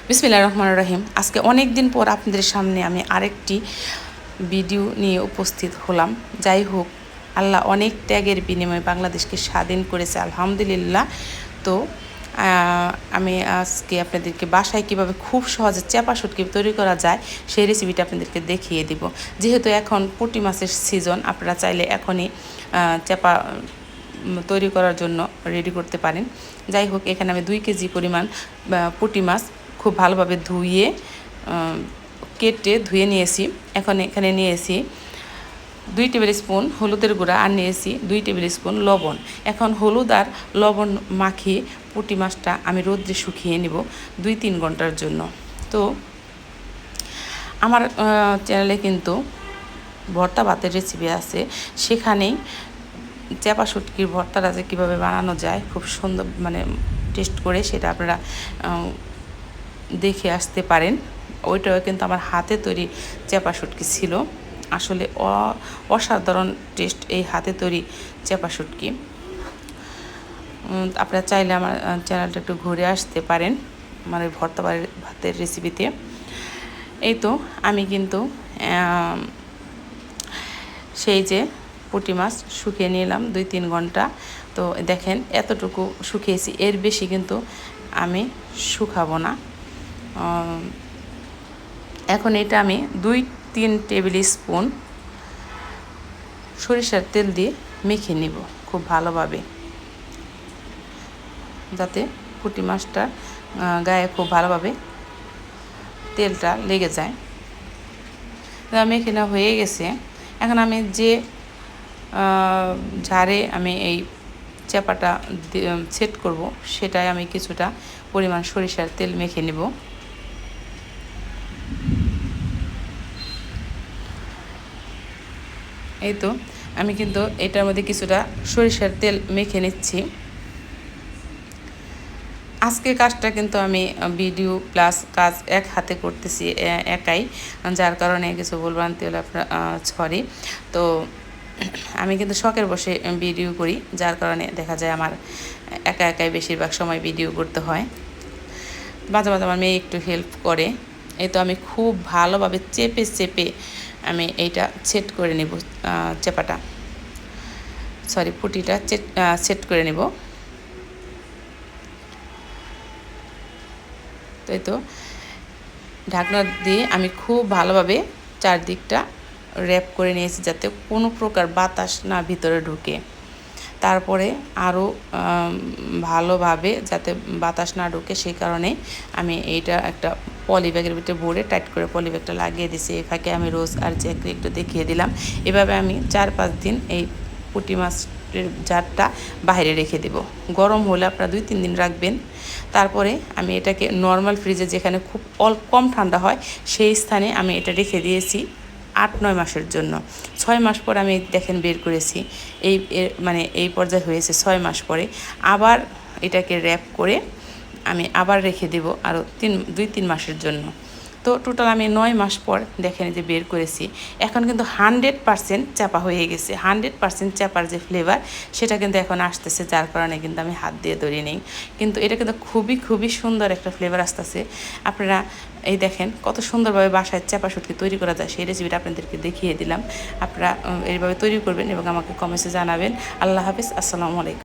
বিসমিল্লাহির রহমানির রহিম। আজকে অনেক দিন পর আপনাদের সামনে আমি আরেকটি ভিডিও নিয়ে উপস্থিত হলাম। যাই হোক, আল্লাহ অনেক ত্যাগের বিনিময়ে বাংলাদেশকে স্বাধীন করেছে, আলহামদুলিল্লাহ। তো আমি আজকে আপনাদেরকে বাসায় কীভাবে খুব সহজে চাপা শুটকি তৈরি করা যায় সেই রেসিপিটা আপনাদেরকে দেখিয়ে দিব। যেহেতু এখন পুঁটি মাছের সিজন, আপনারা চাইলে এখনই চাপা তৈরি করার জন্য রেডি করতে পারেন। যাই হোক, এখানে আমি 2 কেজি পরিমাণ পুঁটি মাছ খুব ভালোভাবে কেটে ধুয়ে নিয়েছি। এখন এখানে নিয়েছি 2 টেবিল স্পুন হলুদের গুঁড়া আর নিয়েছি 2 টেবিল স্পুন লবণ। এখন হলুদ আর লবণ মাখিয়ে পুঁটি মাছটা আমি রোদ্রে শুকিয়ে নেব 2-3 ঘন্টার জন্য। তো আমার চ্যানেলে কিন্তু ভর্তা ভাতের রেসিপি আছে, সেখানেই চাপা শুটকির ভর্তাটা যে কীভাবে বানানো যায় খুব সুন্দর টেস্ট করে, সেটা আপনারা দেখে আসতে পারেন। ওইটাও কিন্তু আমার হাতে তৈরি চাপা শুটকি ছিল, আসলে অসাধারণ টেস্ট এই হাতে তৈরি চাপা শুটকি। আপনারা চাইলে আমার চ্যানেলটা একটু ঘুরে আসতে পারেন মানে ভর্তা ভাতের রেসিপিতে। এই তো আমি কিন্তু সেই যে পুঁটি মাছ শুকিয়ে নিলাম 2-3 ঘন্টা। তো দেখেন এতটুকু শুকিয়েছি, এর বেশি কিন্তু আমি শুকাবো না। এখন এটা আমি 2-3 টেবিল স্পুন সরিষার তেল দিয়ে মেখে নিব খুব ভালোভাবে, যাতে পুঁটি মাছটা গায়ে খুব ভালোভাবে তেলটা লেগে যায়। মেখে নেওয়া হয়ে গেছে। এখন আমি যে ঝাড়ে আমি এই চাপাটা সেট করব, সেটাই আমি কিছুটা পরিমাণ সরিষার তেল মেখে নেব। এই তো আমি কিন্তু এটার মধ্যে কিছুটা সরিষার তেল মেখে নিচ্ছি। আজকে কাজটা কিন্তু আমি ভিডিও প্লাস কাজ এক হাতে করতেছি একাই, যার কারণে কিছু ভুলভ্রান্তি হলে আপনার সরি। তো আমি কিন্তু শখের বসে ভিডিও করি, যার কারণে দেখা যায় আমার একাই বেশিরভাগ সময় ভিডিও করতে হয়। মাঝে মাঝে আমার মেয়ে একটু হেল্প করে। এই তো আমি খুব ভালোভাবে চেপে আমি এইটা সেট করে নেব, পুঁটিটা সেট করে নেব। তো এই তো ঢাকনা দিয়ে আমি খুব ভালোভাবে চারদিকটা র্যাপ করে নিয়েছি, যাতে কোনো প্রকার বাতাস না ভিতরে ঢুকে। তারপরে আরও ভালোভাবে যাতে বাতাস না ঢুকে, সেই কারণে আমি এইটা একটা পলি ব্যাগের ভিতরে ভরে টাইট করে পলি ব্যাগটা লাগিয়ে দিয়েছি। এই ফাঁকে আমি রোজ আর জ্যাকরি একটু দেখিয়ে দিলাম। এভাবে আমি 4-5 দিন এই পুঁটি মাছের জারটা বাইরে রেখে দেব। গরম হলে আপনারা 2-3 দিন রাখবেন। তারপরে আমি এটাকে নর্মাল ফ্রিজে, যেখানে খুব কম ঠান্ডা হয়, সেই স্থানে আমি এটা রেখে দিয়েছি 8-9 মাসের জন্য। 6 মাস পর আমি দেখেন বের করেছি, এই পর্যায়ে হয়েছে 6 মাস পরে। আবার এটাকে র্যাপ করে আমি আবার রেখে দেব আরও 2-3 মাসের জন্য। তো টোটাল আমি 9 মাস পর দেখেন যে বের করেছি। এখন কিন্তু 100% চাপা হয়ে গেছে। 100% চাপার যে ফ্লেভার, সেটা কিন্তু এখন আসতেছে, যার কারণে কিন্তু আমি হাত দিয়ে ধরে নেই। কিন্তু এটা কিন্তু খুবই সুন্দর একটা ফ্লেভার আসতেছে। আপনারা এই দেখেন কত সুন্দরভাবে বাসায় চাপা শুটকি তৈরি করা যায়, সেই রেসিপিটা আপনাদেরকে দেখিয়ে দিলাম। আপনারা এইভাবে তৈরি করবেন এবং আমাকে কমেন্টে জানাবেন। আল্লাহ হাফিজ, আসসালামু আলাইকুম।